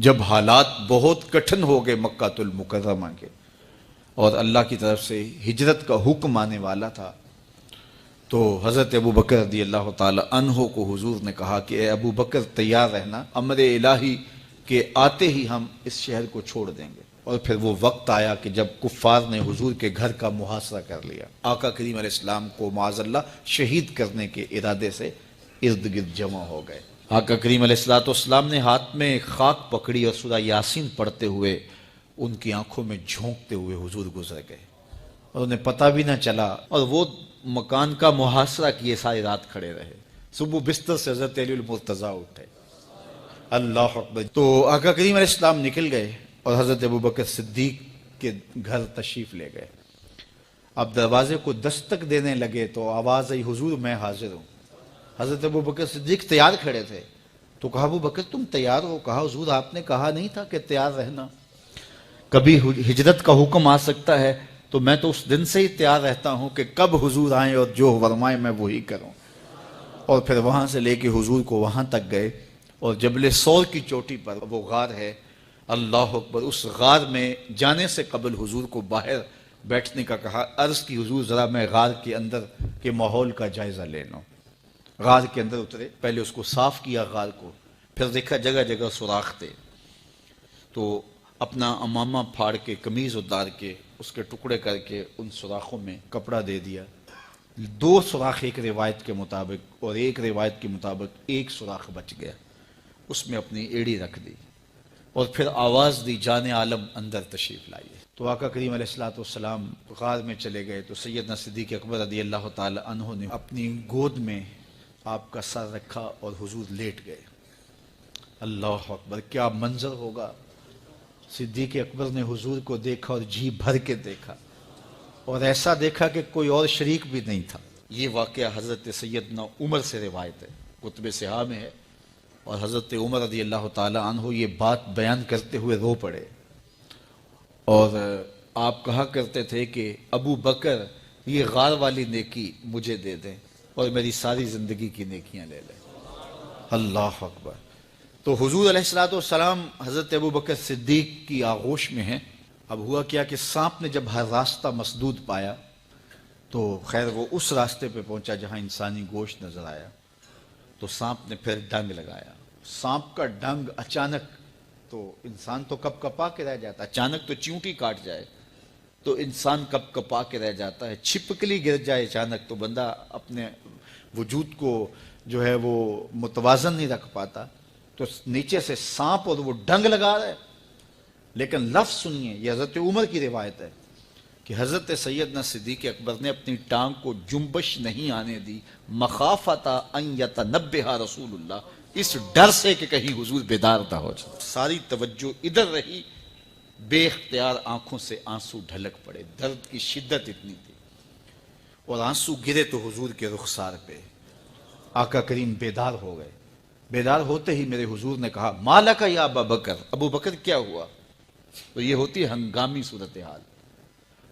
جب حالات بہت کٹھن ہو گئے مکہ المکرمہ کے اور اللہ کی طرف سے ہجرت کا حکم آنے والا تھا، تو حضرت ابو بکر رضی اللہ تعالی عنہ کو حضور نے کہا کہ اے ابو بکر تیار رہنا، امر الہی کے آتے ہی ہم اس شہر کو چھوڑ دیں گے۔ اور پھر وہ وقت آیا کہ جب کفار نے حضور کے گھر کا محاصرہ کر لیا، آقا کریم علیہ السلام کو معاذ اللہ شہید کرنے کے ارادے سے ارد گرد جمع ہو گئے۔ آقا کریم علیہ السلام نے ہاتھ میں خاک پکڑی اور سورہ یاسین پڑھتے ہوئے ان کی آنکھوں میں جھونکتے ہوئے حضور گزر گئے اور انہیں پتہ بھی نہ چلا، اور وہ مکان کا محاصرہ کیے ساری رات کھڑے رہے۔ صبح بستر سے حضرت علی المرتضیٰ اٹھے، اللہ اکبر۔ تو آقا کریم علیہ السلام نکل گئے اور حضرت ابو بکر صدیق کے گھر تشریف لے گئے۔ اب دروازے کو دستک دینے لگے تو آواز آئی، حضور میں حاضر ہوں۔ حضرت ابو بکر صدیق تیار کھڑے تھے، تو کہا ابو بکر تم تیار ہو؟ کہا حضور آپ نے کہا نہیں تھا کہ تیار رہنا، کبھی ہجرت کا حکم آ سکتا ہے، تو میں تو اس دن سے ہی تیار رہتا ہوں کہ کب حضور آئیں اور جو فرمائیں میں وہی کروں۔ اور پھر وہاں سے لے کے حضور کو وہاں تک گئے، اور جبل سور کی چوٹی پر وہ غار ہے، اللہ اکبر، اس غار میں جانے سے قبل حضور کو باہر بیٹھنے کا کہا، عرض کی حضور ذرا میں غار کے اندر کے ماحول کا جائزہ لے لوں۔ غار کے اندر اترے، پہلے اس کو صاف کیا غار کو، پھر دیکھا جگہ جگہ سوراخ تھے، تو اپنا امامہ پھاڑ کے قمیض اتار کے اس کے ٹکڑے کر کے ان سوراخوں میں کپڑا دے دیا۔ 2 سوراخ ایک روایت کے مطابق، اور ایک روایت کے مطابق 1 سوراخ بچ گیا، اس میں اپنی ایڑی رکھ دی، اور پھر آواز دی جان عالم اندر تشریف لائیے۔ تو آقا کریم علیہ السلام غار میں چلے گئے، تو سیدنا صدیق اکبر رضی اللہ تعالی عنہ نے اپنی گود میں آپ کا سر رکھا اور حضور لیٹ گئے۔ اللہ اکبر، کیا منظر ہوگا! صدیق اکبر نے حضور کو دیکھا اور جی بھر کے دیکھا، اور ایسا دیکھا کہ کوئی اور شریک بھی نہیں تھا۔ یہ واقعہ حضرت سیدنا عمر سے روایت ہے، کتب صحاح میں ہے، اور حضرت عمر رضی اللہ تعالی عنہ یہ بات بیان کرتے ہوئے رو پڑے، اور آپ کہا کرتے تھے کہ ابو بکر یہ غار والی نیکی مجھے دے دیں اور میری ساری زندگی کی نیکیاں لے لیں۔ اللہ اکبر۔ تو حضور علیہ السلام حضرت ابو بکر صدیق کی آغوش میں ہیں۔ اب ہوا کیا کہ سانپ نے جب ہر راستہ مسدود پایا، تو خیر وہ اس راستے پہ پہنچا جہاں انسانی گوشت نظر آیا، تو سانپ نے پھر ڈنگ لگایا۔ سانپ کا ڈنگ اچانک، تو انسان تو کپ کپا کے رہ جاتا ہے، اچانک تو چیونٹی کاٹ جائے تو انسان کپ کپا کے رہ جاتا ہے، چھپکلی گر جائے اچانک تو بندہ اپنے وجود کو جو ہے وہ متوازن نہیں رکھ پاتا، تو نیچے سے سانپ اور وہ ڈنگ لگا رہا ہے۔ لیکن لفظ سنیے، یہ حضرت عمر کی روایت ہے کہ حضرت سیدنا صدیق اکبر نے اپنی ٹانگ کو جنبش نہیں آنے دی، مخافت ان یتنبہ رسول اللہ، اس ڈر سے کہ کہیں حضور بیدار نہ ہو جائے۔ ساری توجہ ادھر رہی، بے اختیار آنکھوں سے آنسو ڈھلک پڑے، درد کی شدت اتنی تھی، اور آنسو گرے تو حضور کے رخسار پہ۔ آقا کریم بیدار ہو گئے۔ بیدار ہوتے ہی میرے حضور نے کہا، مالک یا ابا بکر، ابو بکر کیا ہوا؟ تو یہ ہوتی ہے ہنگامی صورتحال۔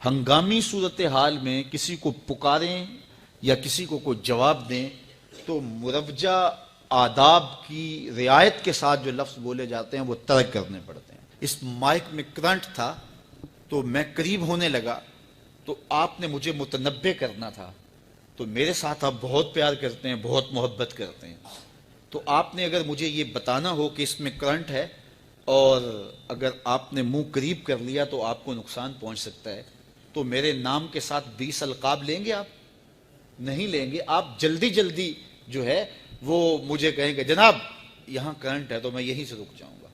ہنگامی صورتحال میں کسی کو پکاریں یا کسی کو کوئی جواب دیں تو مروجہ آداب کی رعایت کے ساتھ جو لفظ بولے جاتے ہیں وہ ترک کرنے پڑتے ہیں۔ اس مائک میں کرنٹ تھا، تو میں قریب ہونے لگا، تو آپ نے مجھے متنبہ کرنا تھا، تو میرے ساتھ آپ بہت پیار کرتے ہیں، بہت محبت کرتے ہیں، تو آپ نے اگر مجھے یہ بتانا ہو کہ اس میں کرنٹ ہے اور اگر آپ نے منہ قریب کر لیا تو آپ کو نقصان پہنچ سکتا ہے، تو میرے نام کے ساتھ 20 القاب لیں گے؟ آپ نہیں لیں گے، آپ جلدی جلدی جو ہے وہ مجھے کہیں گے جناب یہاں کرنٹ ہے، تو میں یہیں سے رک جاؤں گا۔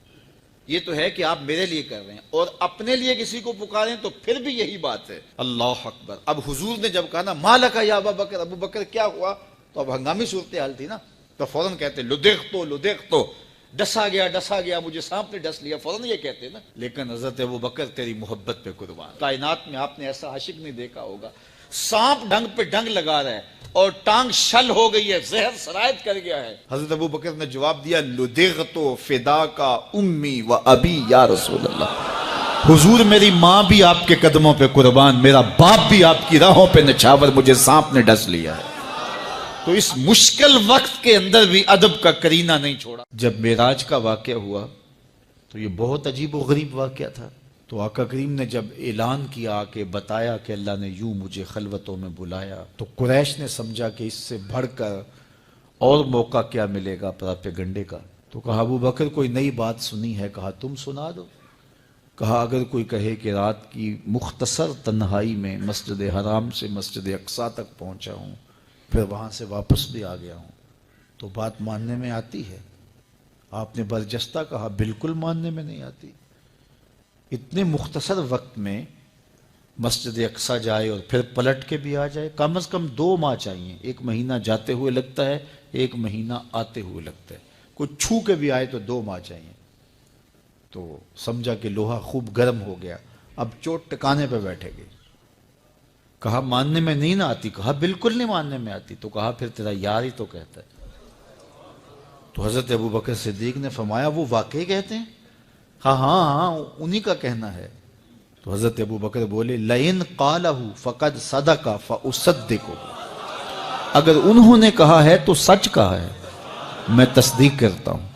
یہ تو ہے کہ آپ میرے لیے کر رہے ہیں، اور اپنے لیے کسی کو پکاریں تو پھر بھی یہی بات ہے۔ اللہ اکبر۔ اب حضور نے جب کہا نا مالک یا ابا بکر، ابو بکر کیا ہوا، تو اب ہنگامی صورتحال تھی نا، تو فوراً کہتے لدغت، ڈسا گیا، مجھے سانپ نے ڈس لیا، فوراً یہ کہتے نا۔ لیکن حضرت ابو بکر تیری محبت پہ قربان، کائنات میں آپ نے ایسا عاشق نہیں دیکھا ہوگا، سانپ ڈنگ پہ ڈنگ لگا رہا ہے اور ٹانگ شل ہو گئی ہے، زہر سرایت کر گیا ہے۔ حضرت ابو بکر نے جواب دیا، لدغت فداک امی و ابی یا رسول اللہ، حضور میری ماں بھی آپ کے قدموں پہ قربان، میرا باپ بھی آپ کی راہوں پہ نچھاور، مجھے سانپ نے ڈس لیا ہے۔ تو اس مشکل وقت کے اندر بھی ادب کا کرینہ نہیں چھوڑا۔ جب معراج کا واقعہ ہوا تو یہ بہت عجیب و غریب واقعہ تھا۔ تو آقا کریم نے جب اعلان کیا کہ بتایا کہ اللہ نے یوں مجھے خلوتوں میں بلایا، تو قریش نے سمجھا کہ اس سے بڑھ کر اور موقع کیا ملے گا پراپیگنڈے کا۔ تو کہا ابو بکر کوئی نئی بات سنی ہے؟ کہا تم سنا دو۔ کہا اگر کوئی کہے کہ رات کی مختصر تنہائی میں مسجد حرام سے مسجد اقصیٰ تک پہنچا ہوں، پھر وہاں سے واپس بھی آ گیا ہوں، تو بات ماننے میں آتی ہے؟ آپ نے برجستہ کہا بالکل ماننے میں نہیں آتی۔ اتنے مختصر وقت میں مسجد اقصیٰ جائے اور پھر پلٹ کے بھی آ جائے، کم از کم 2 ماہ چاہیے۔ 1 مہینہ جاتے ہوئے لگتا ہے، 1 مہینہ آتے ہوئے لگتا ہے، کوئی چھو کے بھی آئے تو 2 ماہ چاہیے۔ تو سمجھا کہ لوہا خوب گرم ہو گیا، اب چوٹ ٹکانے پہ بیٹھے گے۔ کہا ماننے میں نہیں نہ آتی؟ کہا بالکل نہیں ماننے میں آتی۔ تو کہا پھر تیرا یار ہی تو کہتا ہے۔ تو حضرت ابو بکر صدیق نے فرمایا وہ واقعی کہتے ہیں؟ ہاں ہاں ہاں انہی کا کہنا ہے۔ تو حضرت ابو بکر بولے لئن قالہ فقد صدق فاصدقہ، اگر انہوں نے کہا ہے تو سچ کہا ہے، میں تصدیق کرتا ہوں۔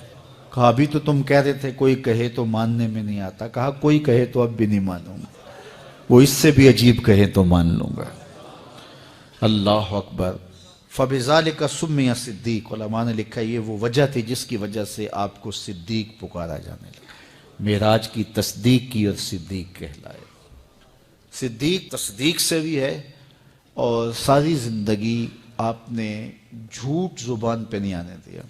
کہا ابھی تو تم کہہ رہے تھے کوئی کہے تو ماننے میں نہیں آتا، کہا کوئی کہے تو اب بھی نہیں مانوں گا، وہ اس سے بھی عجیب کہے تو مان لوں گا۔ اللہ اکبر۔ فَبِذَلِكَ سُمِّيَ صدیق، علماء نے لکھا یہ وہ وجہ تھی جس کی وجہ سے آپ کو صدیق پکارا جانے لگا۔ معراج کی تصدیق کی اور صدیق کہلائے۔ صدیق تصدیق سے بھی ہے، اور ساری زندگی آپ نے جھوٹ زبان پہ نہیں آنے دیا۔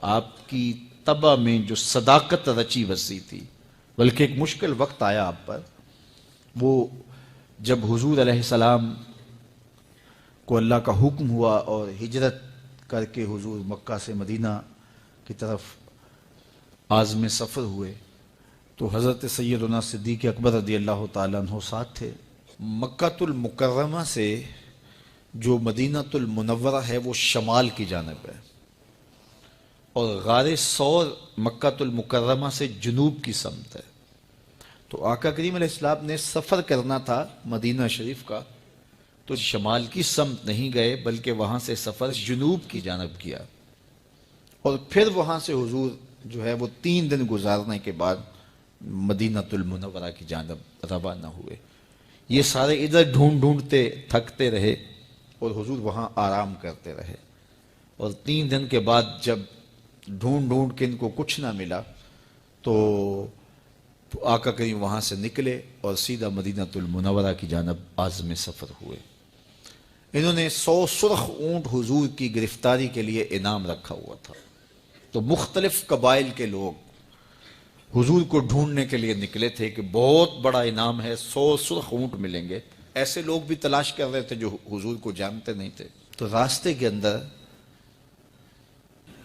آپ کی طبع میں جو صداقت رچی بسی تھی، بلکہ ایک مشکل وقت آیا آپ پر، وہ جب حضور علیہ السلام کو اللہ کا حکم ہوا اور ہجرت کر کے حضور مکہ سے مدینہ کی طرف عازم سفر ہوئے، تو حضرت سیدنا صدیق اکبر رضی اللہ تعالیٰ عنہ ساتھ تھے۔ مکہ المکرمہ سے جو مدینہ المنورہ ہے وہ شمال کی جانب ہے، اور غار ثور مکہ المکرمہ سے جنوب کی سمت ہے۔ تو آقا کریم علیہ السلام نے سفر کرنا تھا مدینہ شریف کا، تو شمال کی سمت نہیں گئے بلکہ وہاں سے سفر جنوب کی جانب کیا، اور پھر وہاں سے حضور جو ہے وہ 3 دن گزارنے کے بعد مدینہ المنورہ کی جانب روانہ ہوئے۔ یہ سارے ادھر ڈھونڈتے تھکتے رہے، اور حضور وہاں آرام کرتے رہے، اور 3 دن کے بعد جب ڈھونڈ کے ان کو کچھ نہ ملا، تو آقا کریم وہاں سے نکلے اور سیدھا مدینہ المنورہ کی جانب عازم سفر ہوئے۔ انہوں نے 100 سرخ اونٹ حضور کی گرفتاری کے لیے انعام رکھا ہوا تھا۔ تو مختلف قبائل کے لوگ حضور کو ڈھونڈنے کے لیے نکلے تھے کہ بہت بڑا انعام ہے، 100 سرخ اونٹ ملیں گے۔ ایسے لوگ بھی تلاش کر رہے تھے جو حضور کو جانتے نہیں تھے۔ تو راستے کے اندر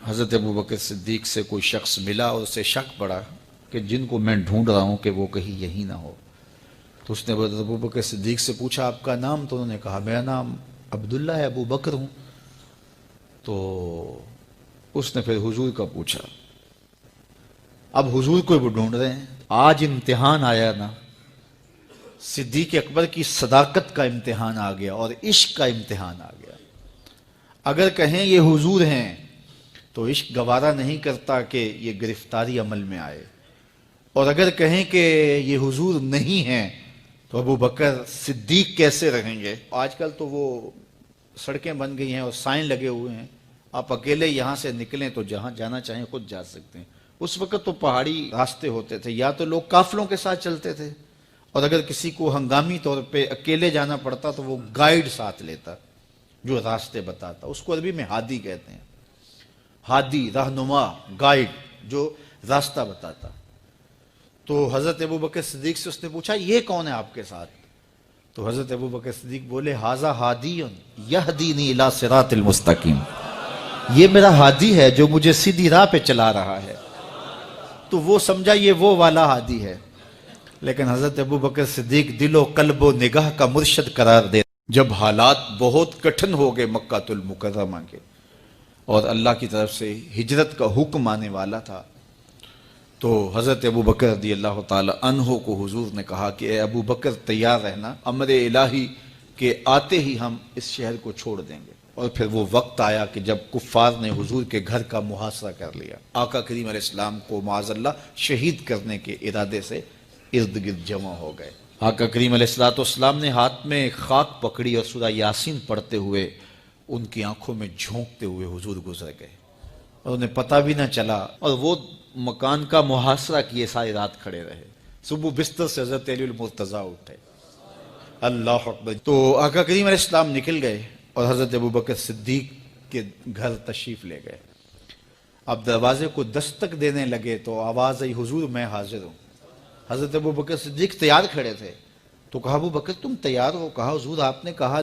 حضرت ابو بکر صدیق سے کوئی شخص ملا، اور اسے شک پڑا کہ جن کو میں ڈھونڈ رہا ہوں کہ وہ کہیں یہی نہ ہو۔ تو اس نے حضرت ابو بکر صدیق سے پوچھا آپ کا نام؟ تو انہوں نے کہا میرا نام عبداللہ ہے، ابو بکر ہوں۔ تو اس نے پھر حضور کا پوچھا۔ اب حضور کو وہ ڈھونڈ رہے ہیں۔ آج امتحان آیا نا، صدیق اکبر کی صداقت کا امتحان آ گیا اور عشق کا امتحان آ گیا۔ اگر کہیں یہ حضور ہیں تو عشق گوارا نہیں کرتا کہ یہ گرفتاری عمل میں آئے، اور اگر کہیں کہ یہ حضور نہیں ہیں تو ابو بکر صدیق کیسے رہیں گے؟ آج کل تو وہ سڑکیں بن گئی ہیں اور سائن لگے ہوئے ہیں، آپ اکیلے یہاں سے نکلیں تو جہاں جانا چاہیں خود جا سکتے ہیں۔ اس وقت تو پہاڑی راستے ہوتے تھے، یا تو لوگ قافلوں کے ساتھ چلتے تھے، اور اگر کسی کو ہنگامی طور پہ اکیلے جانا پڑتا تو وہ گائیڈ ساتھ لیتا جو راستے بتاتا۔ اس کو عربی میں ہادی کہتے ہیں، ہادی، رہنما، گائیڈ جو راستہ بتاتا۔ تو حضرت ابو بکر صدیق سے اس نے پوچھا یہ کون ہے آپ کے ساتھ؟ تو حضرت ابو بکر صدیق بولے ھذا ھادی یہدینی الی صراط المستقیم، یہ میرا ہادی ہے جو مجھے سیدھی راہ پہ چلا رہا ہے۔ تو وہ سمجھا یہ وہ والا ہادی ہے، لیکن حضرت ابو بکر صدیق دل و قلب و نگاہ کا مرشد قرار دے۔ جب حالات بہت کٹھن ہو گئے مکہ المکرمہ کے، اور اللہ کی طرف سے ہجرت کا حکم آنے والا تھا، تو حضرت ابو بکر رضی اللہ تعالی عنہ کو حضور نے کہا کہ اے ابو بکر تیار رہنا، امر الہی کے آتے ہی ہم اس شہر کو چھوڑ دیں گے۔ اور پھر وہ وقت آیا کہ جب کفار نے حضور کے گھر کا محاصرہ کر لیا، آقا کریم علیہ السلام کو معاذ اللہ شہید کرنے کے ارادے سے ارد گرد جمع ہو گئے۔ آقا کریم علیہ السلام نے ہاتھ میں خاک پکڑی اور سورہ یاسین پڑھتے ہوئے ان کی آنکھوں میں جھونکتے ہوئے حضور گزر گئے اور انہیں پتہ بھی نہ چلا، اور وہ مکان کا محاصرہ کیے ساری رات کھڑے رہے۔ صبح بستر سے حضرت علی المرتضیٰ اٹھے، اللہ اکبر۔ تو آقا کریم علیہ السلام نکل گئے اور حضرت ابوبکر صدیق کے گھر تشریف لے گئے۔ اب دروازے کو دستک دینے لگے تو آواز آئی، حضور میں حاضر ہوں۔ حضرت ابوبکر صدیق تیار کھڑے تھے، تو کہا ابوبکر تم تیار ہو؟ کہا حضور آپ نے کہا